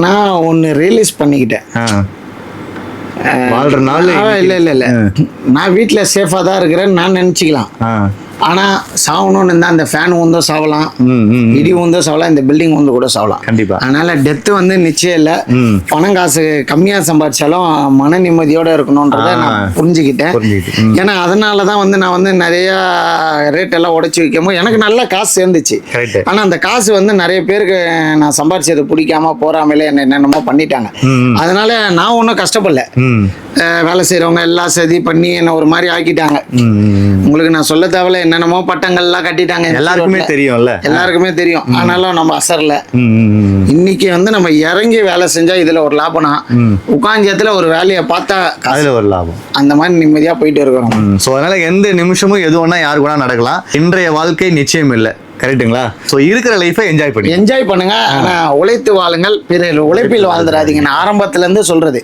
நான் ஒன்று ரியலைஸ் பண்ணிக்கிட்டேன். வாழ்ற நாள் இல்லை நான் வீட்டில் சேஃபாக தான் இருக்கிறேன்னு நான் நினச்சிக்கலாம். ஆனால் சாவணும்னு இருந்தால் அந்த ஃபேன் ஊந்தோ சாவலாம், இடி ஊந்தோ சாவலாம், இந்த பில்டிங் ஊந்து கூட சாவலாம். கண்டிப்பா. அதனால டெத்து வந்து நிச்சயம் இல்லை. பணம் காசு கம்மியாக சம்பாதிச்சாலும் மன நிம்மதியோட இருக்கணுன்றதை நான் புரிஞ்சுக்கிட்டேன். ஏன்னா அதனால தான் வந்து நான் வந்து நிறையா ரேட் எல்லாம் உடச்சி வைக்கும்போது எனக்கு நல்ல காசு சேர்ந்துச்சு. ஆனால் அந்த காசு வந்து நிறைய பேருக்கு நான் சம்பாதிச்சது பிடிக்காம போறாமலே என்னென்னமோ பண்ணிட்டாங்க. அதனால நான் ஒன்றும் கஷ்டப்படல. வேலை செய்கிறவங்க எல்லாம் சதி பண்ணி என்ன ஒரு மாதிரி ஆக்கிட்டாங்க. உங்களுக்கு நான் சொல்ல தேவையில்ல, என்னென்னமோ பட்டங்கள்லாம் கட்டிட்டாங்க. எல்லாருக்குமே தெரியும். ஆனாலும் நம்ம அசரல. இன்னைக்கு வந்து நம்ம இறங்கி வேலை செஞ்சா இதுல ஒரு லாபம்னா, உட்காந்தியத்துல ஒரு வேலையை பார்த்தா அதுல ஒரு லாபம். அந்த மாதிரி நிம்மதியா போயிட்டு இருக்கிறோம். ஸோ அதனால எந்த நிமிஷமும் எது ஒன்றா யாரு கூட நடக்கலாம். இன்றைய வாழ்க்கை நிச்சயம் இல்லை. கரெக்டுங்களா? ஸோ இருக்கிற லைஃபை என்ஜாய் பண்ணுங்க. ஆனா உழைத்து வாழுங்கள், பிறர் உழைப்பில் வாழ்ந்துடாதீங்க. நான் ஆரம்பத்துல இருந்து சொல்றது.